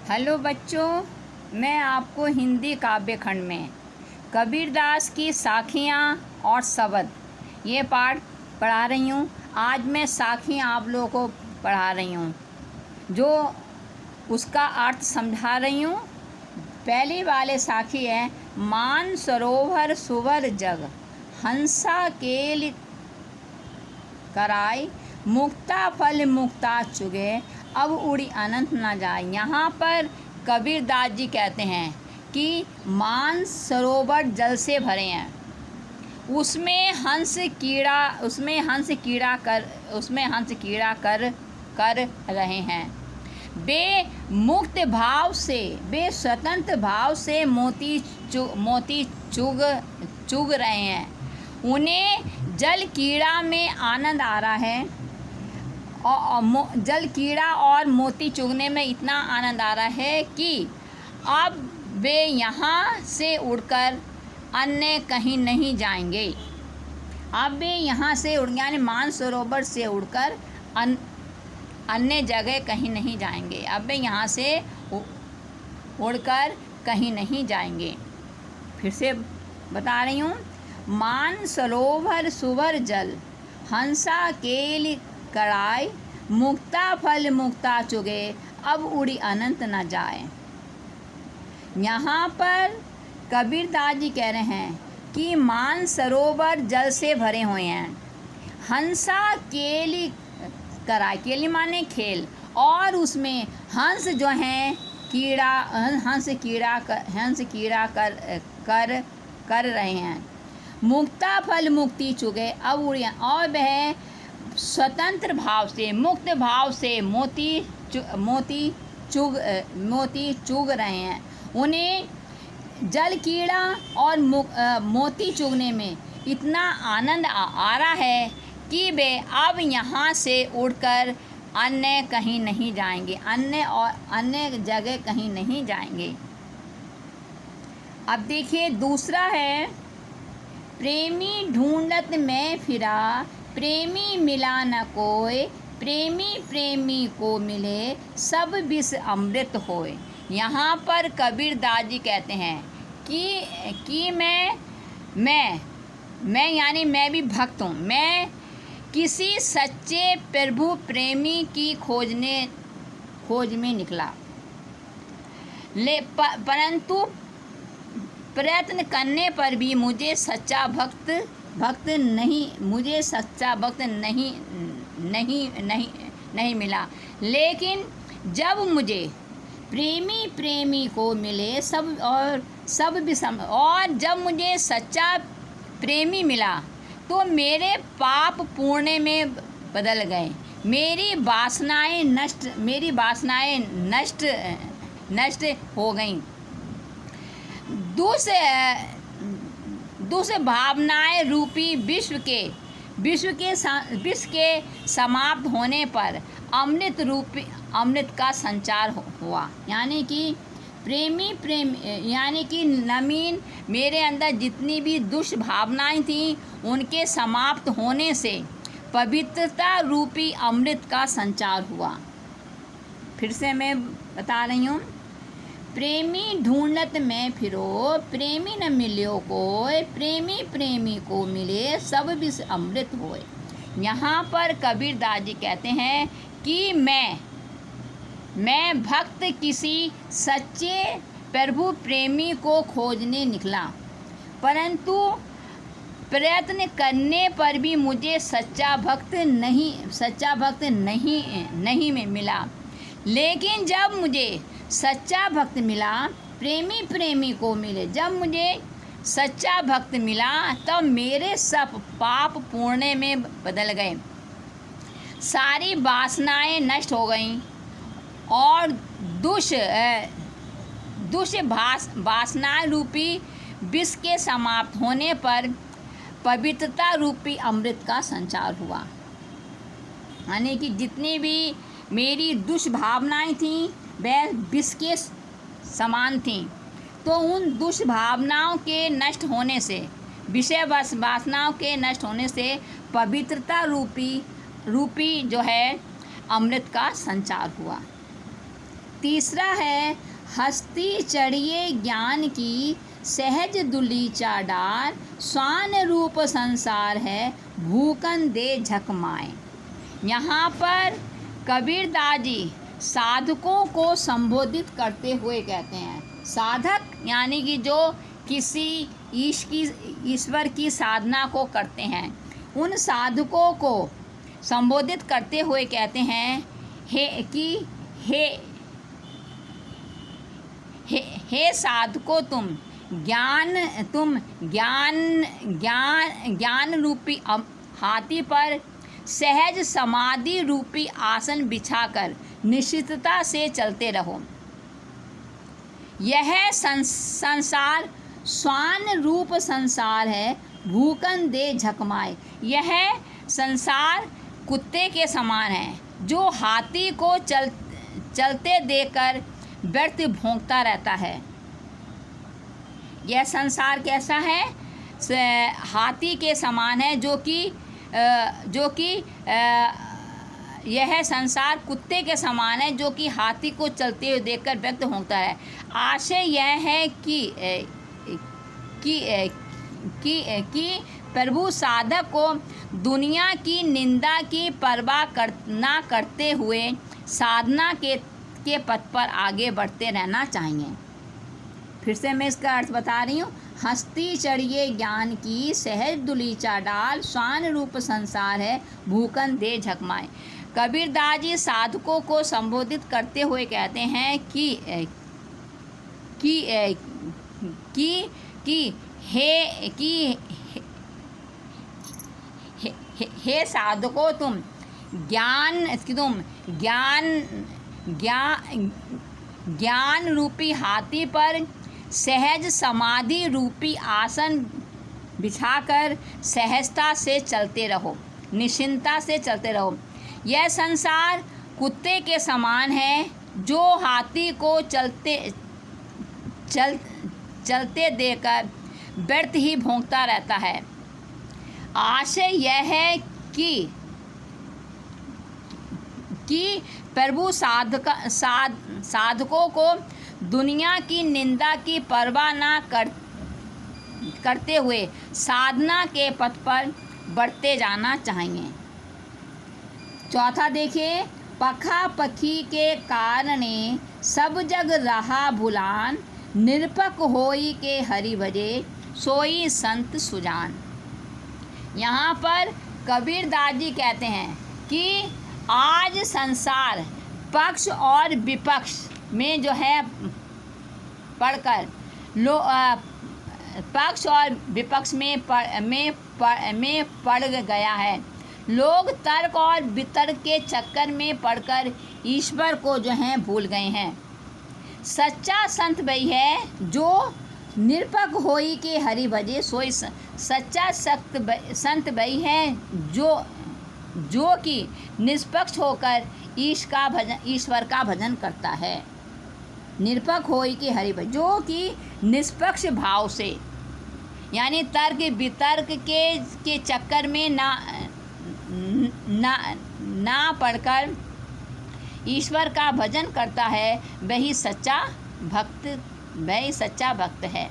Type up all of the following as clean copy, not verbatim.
Hello बच्चों, मैं आपको हिंदी काव्य खंड में कबीरदास की साखियाँ और शब्द ये पाठ पढ़ा रही हूँ। आज मैं साखियाँ आप लोगों को पढ़ा रही हूँ जो उसका अर्थ समझा रही हूँ। पहली वाले साखी है, मान सरोवर सुवर जग हंसा केल कराय मुक्ता फल मुक्ता चुगे अब उड़ी अनंत न जाए। यहाँ पर कबीरदास जी कहते हैं कि मान सरोवर जल से भरे हैं, उसमें हंस कीड़ा कर रहे हैं। वे मुक्त भाव से, वे स्वतंत्र भाव से मोती चुग रहे हैं। उन्हें जल कीड़ा में आनंद आ रहा है और जल कीड़ा और मोती चुगने में इतना आनंद आ रहा है कि अब वे यहाँ से उड़कर अन्य कहीं नहीं जाएंगे। अब वे यहाँ से यानी मानसरोवर से उड़कर अन्य जगह कहीं नहीं जाएंगे। अब वे यहाँ से उड़कर कहीं नहीं जाएंगे। फिर से बता रही हूँ, मान सरोवर सुवर जल हंसा केल कराय मुक्ता फल मुक्ता चुगे अब उड़ी अनंत न जाए। यहाँ पर कबीरदास जी कह रहे हैं कि मान सरोवर जल से भरे हुए हैं, हंसा केली कराय, केली माने खेल, और उसमें हंस जो हैं हंस कीड़ा कर रहे हैं। मुक्ता फल मुक्ति चुगे अब उड़िया, और वह स्वतंत्र भाव से, मुक्त भाव से मोती चुग रहे हैं। उन्हें जल कीड़ा और मोती चुगने में इतना आनंद आ रहा है कि वे अब यहाँ से उड़कर अन्य कहीं नहीं जाएंगे, अन्य जगह कहीं नहीं जाएंगे। अब देखिए दूसरा है, प्रेमी ढूंढत में फिरा प्रेमी मिला न कोय प्रेमी को मिले सब विष अमृत होए। यहाँ पर कबीरदास जी कहते हैं कि मैं यानी मैं भी भक्त हूँ। मैं किसी सच्चे प्रभु प्रेमी की खोज में निकला, परंतु प्रयत्न करने पर भी मुझे सच्चा भक्त नहीं मिला। लेकिन जब मुझे प्रेमी को मिले और जब मुझे सच्चा प्रेमी मिला तो मेरे पाप पुण्य में बदल गए, मेरी वासनाएं नष्ट हो गईं। दूसरे भावनाएं रूपी विश्व के समाप्त होने पर अमृत का संचार हुआ। यानी कि यानी कि नवीन मेरे अंदर जितनी भी दुष्ट भावनाएं थीं उनके समाप्त होने से पवित्रता रूपी अमृत का संचार हुआ। फिर से मैं बता रही हूँ, प्रेमी ढूंढत में फिरो प्रेमी न मिलियो कोय प्रेमी को मिले सब विष अमृत होए। यहाँ पर कबीरदास जी कहते हैं कि मैं भक्त किसी सच्चे प्रभु प्रेमी को खोजने निकला, परंतु प्रयत्न करने पर भी मुझे सच्चा भक्त नहीं मिला। लेकिन जब मुझे सच्चा भक्त मिला, प्रेमी को मिले, जब मुझे सच्चा भक्त मिला तब मेरे सब पाप पुण्य में बदल गए, सारी वासनाएं नष्ट हो गईं और वासना रूपी विष के समाप्त होने पर पवित्रता रूपी अमृत का संचार हुआ। यानी कि जितनी भी मेरी दुष्भावनाएं थीं वह विष के समान थीं, तो उन दुष्भावनाओं के नष्ट होने से, विषय वासनाओं के नष्ट होने से पवित्रता रूपी जो है अमृत का संचार हुआ। तीसरा है हस्ती चढ़िए ज्ञान की सहज दुलीचा डार, स्वान रूप संसार है भूकन दे झकमाए। यहाँ पर कबीरदास जी साधकों को संबोधित करते हुए कहते हैं, साधक यानी कि जो किसी ईश्वर की साधना को करते हैं, उन साधकों को संबोधित करते हुए कहते हैं हे साधकों, तुम ज्ञान रूपी हाथी पर सहज समाधि रूपी आसन बिछाकर निश्चितता से चलते रहो। यह संसार स्वान रूप संसार है भूकन दे झकमाए। यह संसार कुत्ते के समान है जो हाथी को चलते देखकर व्यर्थ भौंकता रहता है। यह संसार कैसा है? हाथी के समान है, जो कि यह संसार कुत्ते के समान है जो कि हाथी को चलते हुए देखकर व्यक्त होता है। आशय यह है कि प्रभु साधक को दुनिया की निंदा की परवाह ना करते हुए साधना के पथ पर आगे बढ़ते रहना चाहिए। फिर से मैं इसका अर्थ बता रही हूँ। हस्ती चढ़िए ज्ञान की सहज दुलीचा डाल, स्वान रूप संसार है भूकन दे झकमाए। कबीरदास जी साधकों को संबोधित करते हुए कहते हैं हे साधकों, तुम ज्ञान रूपी हाथी पर सहज समाधि रूपी आसन बिछाकर सहजता से चलते रहो, निश्चिंतता से चलते रहो। यह संसार कुत्ते के समान है जो हाथी को चलते देखकर व्यर्थ ही भौंकता रहता है। आशय यह है कि प्रभु साधकों को दुनिया की निंदा की परवाह ना करते हुए साधना के पथ पर बढ़ते जाना चाहिए। चौथा देखिए, पखा पखी के कारणे सब जग रहा भुलान, निरपक होई के हरि भजे सोई संत सुजान। यहाँ पर कबीरदास जी कहते हैं कि आज संसार पक्ष और विपक्ष में जो है पढ़कर पक्ष और विपक्ष में पड़ गया है। लोग तर्क और वितर्क के चक्कर में पड़कर ईश्वर को जो है भूल गए हैं। सच्चा संत वही है जो निरपक होई के हरि भजे सोई। सच्चा संत वही है जो कि निष्पक्ष होकर ईश्वर का भजन करता है। निरपक होई के हरि भजे, जो कि निष्पक्ष भाव से, यानी तर्क वितर्क के चक्कर में ना पढ़कर ईश्वर का भजन करता है, वही सच्चा भक्त है।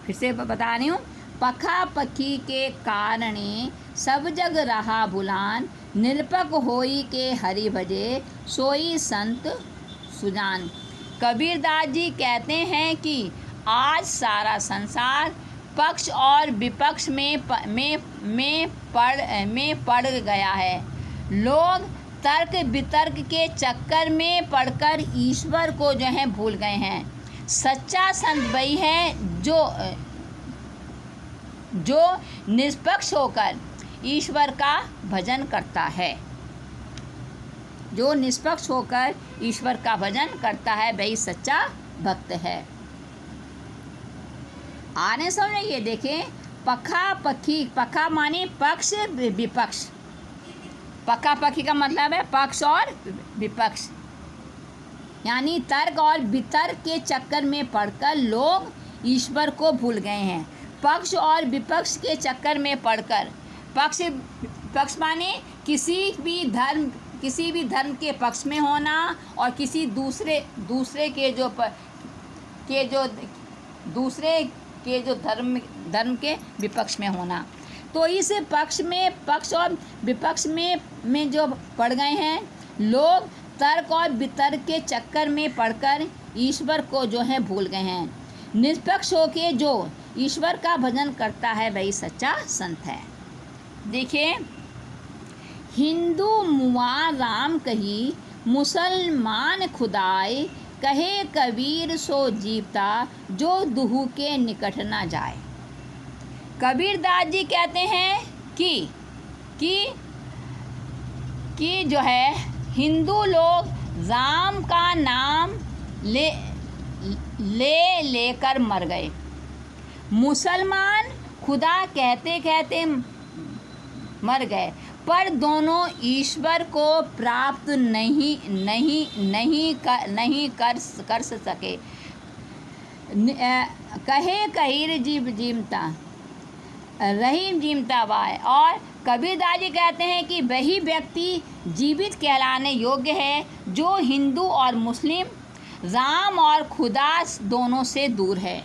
फिर से बता रही हूँ, पखा पखी के कारणे सब जग रहा भुलान, निरपक होई के हरि भजे सोई संत सुजान। कबीरदास जी कहते हैं कि आज सारा संसार पक्ष और विपक्ष में पड़ गया है। लोग तर्क वितर्क के चक्कर में पड़कर ईश्वर को जो है भूल गए हैं। सच्चा संत वही है जो निष्पक्ष होकर ईश्वर का भजन करता है। जो निष्पक्ष होकर ईश्वर का भजन करता है, वही सच्चा भक्त है। आने समझ ये देखें, पखा पखी, पखा माने पक्ष विपक्ष। पखा पखी का मतलब है पक्ष और विपक्ष, यानी तर्क और वितर्क के चक्कर में पड़कर लोग ईश्वर को भूल गए हैं। पक्ष और विपक्ष के चक्कर में पड़कर, पक्ष माने किसी भी धर्म किसी भी धर्म के पक्ष में होना और किसी दूसरे के जो धर्म के विपक्ष में होना। तो इस पक्ष और विपक्ष में जो पड़ गए हैं लोग, तर्क और वितर्क के चक्कर में पड़कर ईश्वर को जो है भूल गए हैं। निष्पक्ष होके जो ईश्वर का भजन करता है वही सच्चा संत है। देखिए, हिंदू मुआ राम कही, मुसलमान खुदाई, कहे कबीर सो जीवता, जो दुहू के निकट ना जाए। कबीरदास जी कहते हैं कि जो है हिंदू लोग राम का नाम लेकर मर गए, मुसलमान खुदा कहते कहते मर गए, पर दोनों ईश्वर को प्राप्त नहीं कर सके। कहे कहीर जीव जीवता रहीम जीवता बाय। और कबीरदास जी कहते हैं कि वही व्यक्ति जीवित कहलाने योग्य है जो हिंदू और मुस्लिम, राम और खुदा दोनों से दूर है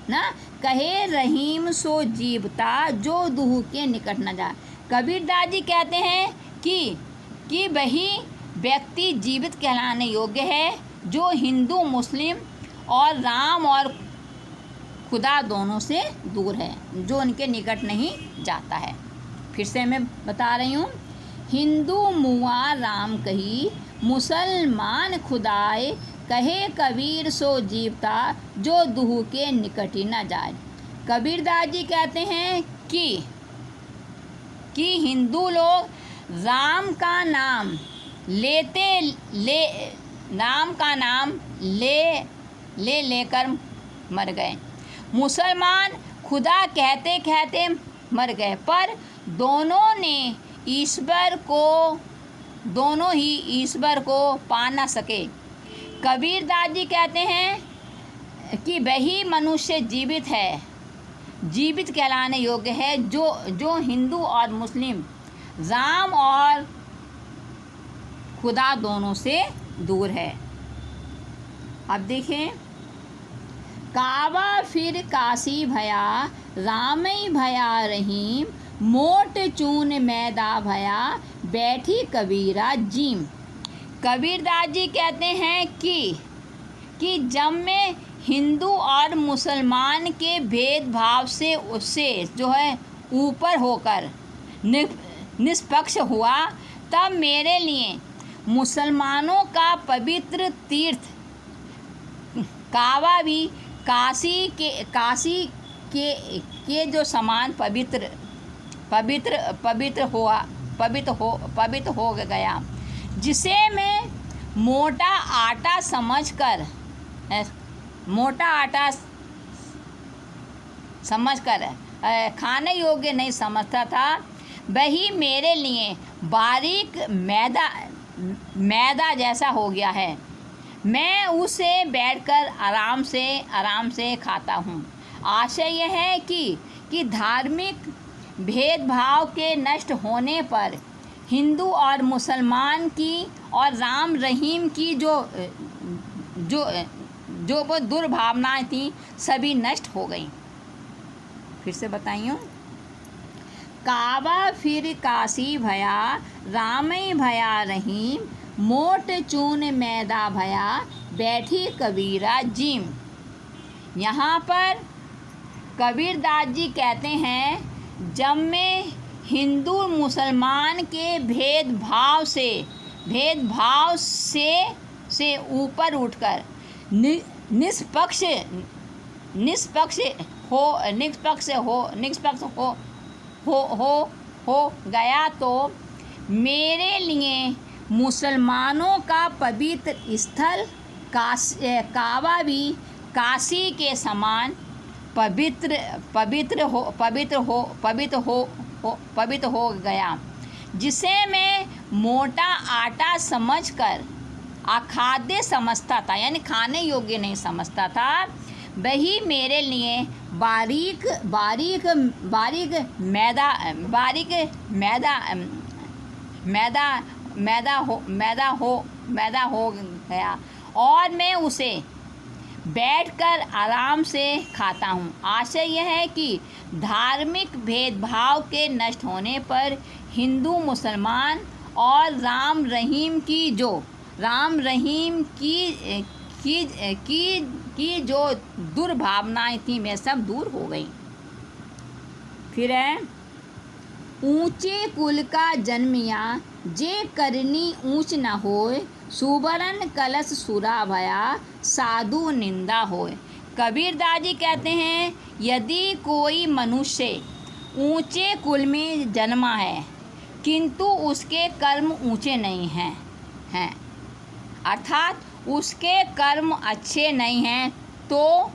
ना। कहे रहीम सो जीवता, जो दुहू के निकट न जाए। कबीरदास जी कहते हैं कि वही व्यक्ति जीवित कहलाने योग्य है जो हिंदू, मुस्लिम और राम और खुदा दोनों से दूर है, जो उनके निकट नहीं जाता है। फिर से मैं बता रही हूँ, हिंदू मुआ राम कही, मुसलमान खुदाए, कहे कबीर सो जीवता, जो दुहू के निकट ही न जाए। कबीरदास जी कहते हैं कि हिंदू लोग राम का नाम लेकर मर गए, मुसलमान खुदा कहते कहते मर गए, पर दोनों ही ईश्वर को पा न सके। कबीरदास जी कहते हैं कि वही मनुष्य जीवित कहलाने योग्य है जो हिंदू और मुस्लिम, राम और खुदा दोनों से दूर है। अब देखें, कावा फिर काशी भया, रामई भया रहीम, मोट चून मैदा भया, बैठी कबीरा जीम। कबीरदास जी कहते हैं कि जब मैं हिंदू और मुसलमान के भेदभाव से उससे जो है ऊपर होकर निष्पक्ष हुआ, तब मेरे लिए मुसलमानों का पवित्र तीर्थ कावा भी काशी के जो समान पवित्र हो गया, जिसे मैं मोटा आटा समझकर खाने योग्य नहीं समझता था, वही मेरे लिए बारीक मैदा जैसा हो गया है। मैं उसे बैठकर आराम से खाता हूँ। आशय यह है कि धार्मिक भेदभाव के नष्ट होने पर हिंदू और मुसलमान की और राम रहीम की जो वो दुर्भावनाएं थी सभी नष्ट हो गई। फिर से बताइए, कावा फिर काशी भया, रामई भया रहीम, मोट चून मैदा भया, बैठी कबीरा जीम। यहाँ पर कबीरदास जी कहते हैं, जब मैं हिंदू मुसलमान के भेदभाव से ऊपर उठकर निष्पक्ष हो गया, तो मेरे लिए मुसलमानों का पवित्र स्थल कावा भी काशी के समान पवित्र हो गया, जिसे मैं मोटा आटा समझकर अखाद्य समझता था, यानी खाने योग्य नहीं समझता था, वही मेरे लिए बारीक मैदा मैदा हो गया और मैं उसे बैठकर आराम से खाता हूँ। आशय यह है कि धार्मिक भेदभाव के नष्ट होने पर हिंदू मुसलमान और राम रहीम की जो दुर्भावनाएं थी वे सब दूर हो गई। फिर है, ऊंचे कुल का जन्मिया जे करनी ऊंच न होए, सुबरन कलश सुरा भया साधु निंदा होए। कबीरदास जी कहते हैं, यदि कोई मनुष्य ऊंचे कुल में जन्मा है किंतु उसके कर्म ऊंचे नहीं हैं अर्थात उसके कर्म अच्छे नहीं हैं तो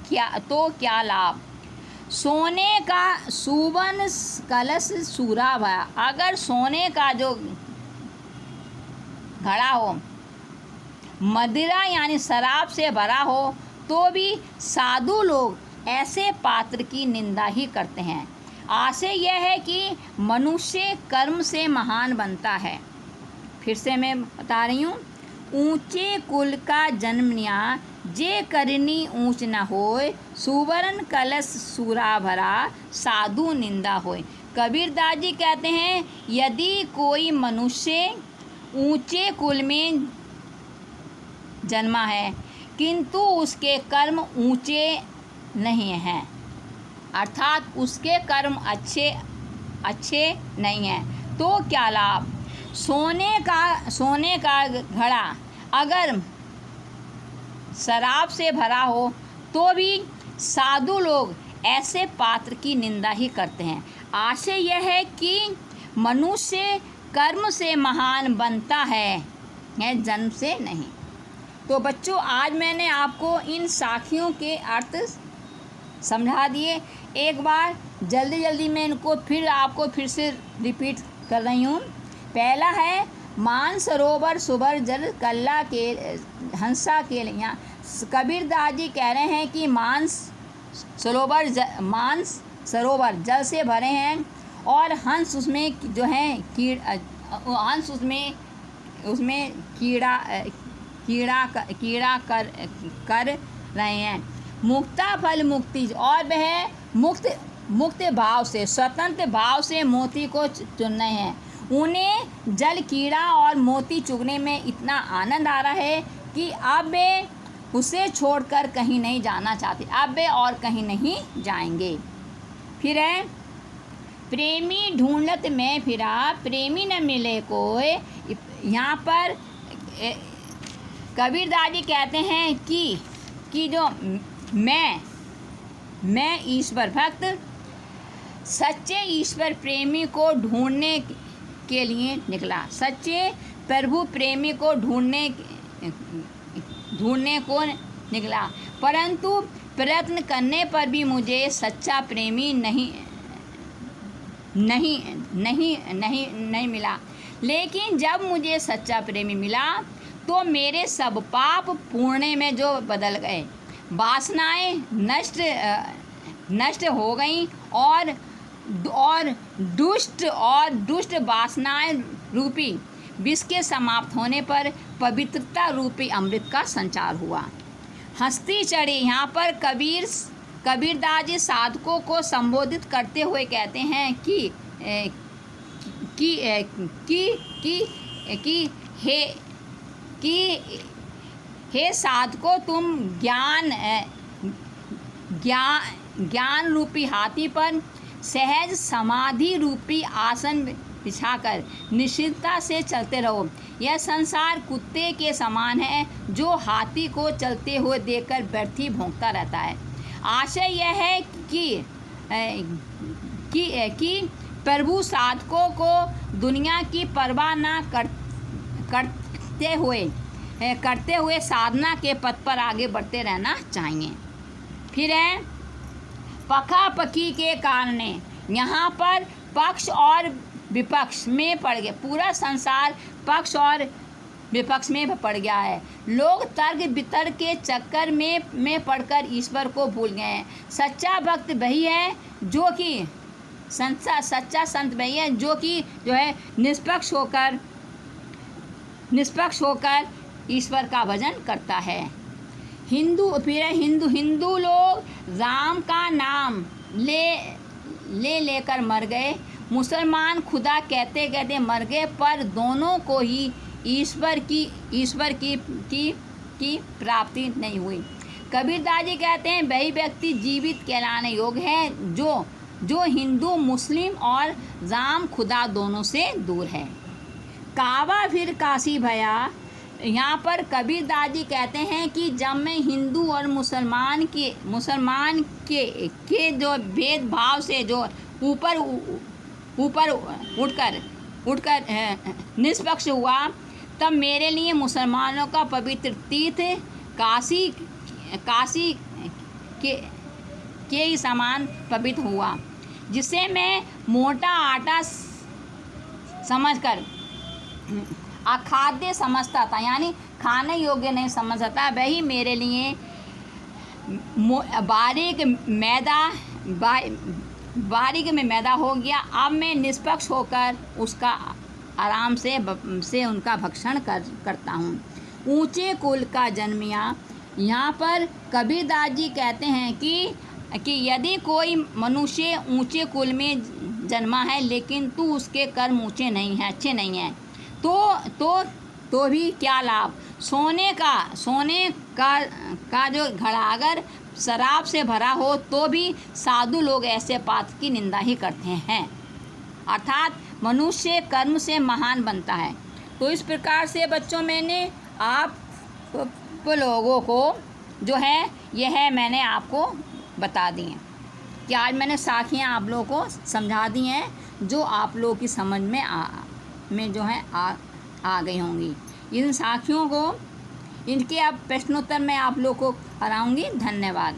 क्या लाभ। सोने का सुवन कलश सूरा भया, अगर सोने का जो घड़ा हो मदिरा यानी शराब से भरा हो तो भी साधु लोग ऐसे पात्र की निंदा ही करते हैं। आशय यह है कि मनुष्य कर्म से महान बनता है। फिर से मैं बता रही हूँ, ऊंचे कुल का जन्मनिया जे करनी ऊंच न होए, सुवर्ण कलश सूरा भरा साधु निंदा होए। कबीरदास जी कहते हैं, यदि कोई मनुष्य ऊंचे कुल में जन्मा है किंतु उसके कर्म ऊंचे नहीं हैं अर्थात उसके कर्म अच्छे नहीं हैं तो क्या लाभ। सोने का घड़ा अगर शराब से भरा हो तो भी साधु लोग ऐसे पात्र की निंदा ही करते हैं। आशय यह है कि मनुष्य कर्म से महान बनता है जन्म से नहीं। तो बच्चों, आज मैंने आपको इन साखियों के अर्थ समझा दिए। एक बार जल्दी मैं इनको फिर से रिपीट कर रही हूँ। पहला है, मान सरोवर सुबर जल कल्ला के हंसा के लिया। कबीरदास जी कह रहे हैं कि मान सरोवर जल से भरे हैं और हंस उसमें जो है हंस उसमें कीड़ा कर रहे हैं। मुक्ता फल मुक्ति, और वह मुक्त भाव से स्वतंत्र भाव से मोती को चुन रहे हैं। उन्हें जल कीड़ा और मोती चुगने में इतना आनंद आ रहा है कि अब वे उसे छोड़कर कहीं नहीं जाना चाहते, अब वे और कहीं नहीं जाएंगे। फिर है, प्रेमी ढूंढत में फिरा प्रेमी न मिले कोई। यहाँ पर कबीरदास जी कहते हैं कि जो मैं ईश्वर भक्त सच्चे ईश्वर प्रेमी को ढूंढने के लिए निकला, सच्चे प्रभु प्रेमी को ढूंढने को निकला, परंतु प्रयत्न करने पर भी मुझे सच्चा प्रेमी नहीं मिला। लेकिन जब मुझे सच्चा प्रेमी मिला तो मेरे सब पाप पुण्य में जो बदल गए, वासनाएं नष्ट हो गईं और दुष्ट वासनाएं रूपी विष के समाप्त होने पर पवित्रता रूपी अमृत का संचार हुआ। हस्ती चढ़ी, यहाँ पर कबीरदास जी साधकों को संबोधित करते हुए कहते हैं कि हे साधकों, तुम ज्ञान रूपी हाथी पर सहज समाधि रूपी आसन बिछाकर निश्चिंतता से चलते रहो। यह संसार कुत्ते के समान है जो हाथी को चलते हुए देखकर व्यर्थ भौंकता रहता है। आशय यह है कि प्रभु साधकों को दुनिया की परवाह न करते हुए साधना के पथ पर आगे बढ़ते रहना चाहिए। फिर है, पखापखी के कारण यहाँ पर पक्ष और विपक्ष में पड़ गए, पूरा संसार पक्ष और विपक्ष में पड़ गया है। लोग तर्क वितर्क के चक्कर में पड़कर ईश्वर को भूल गए हैं। सच्चा भक्त वही है जो कि सच्चा संत वही है जो है निष्पक्ष होकर निष्पक्ष होकर ईश्वर का भजन करता है। हिंदू लोग राम का नाम लेकर मर गए। मुसलमान खुदा कहते कहते मर गए, पर दोनों को ही ईश्वर की प्राप्ति नहीं हुई। कबीरदास जी कहते हैं वही व्यक्ति जीवित कहलाने योग्य है जो हिंदू, मुस्लिम और राम खुदा दोनों से दूर है। काबा फिर काशी भया। यहाँ पर कबीरदास जी कहते हैं कि जब मैं हिंदू और मुसलमान के जो भेदभाव से जो ऊपर उठकर निष्पक्ष हुआ, तब मेरे लिए मुसलमानों का पवित्र तीर्थ काशी के ही समान पवित्र हुआ, जिसे मैं मोटा आटा समझकर अखाद्य समझता था, यानी खाने योग्य नहीं समझता था, वही मेरे लिए बारीक में मैदा हो गया। अब मैं निष्पक्ष होकर उसका आराम से उनका भक्षण करता हूँ। ऊंचे कुल का जन्मिया। यहाँ पर कबीरदास जी कहते हैं कि यदि कोई मनुष्य ऊंचे कुल में जन्मा है, लेकिन तू उसके कर्म ऊंचे नहीं हैं, अच्छे नहीं हैं, तो भी क्या लाभ। सोने का जो घड़ा अगर शराब से भरा हो तो भी साधु लोग ऐसे पात्र की निंदा ही करते हैं। अर्थात मनुष्य कर्म से महान बनता है। तो इस प्रकार से बच्चों मैंने आप लोगों को जो है यह मैंने आपको बता दी हैं कि आज मैंने साखियाँ आप लोगों को समझा दी हैं, जो आप लोगों की समझ में जो है आ गई होंगी। इन साखियों को इनके अब प्रश्नोत्तर मैं आप लोग को कराऊंगी। धन्यवाद।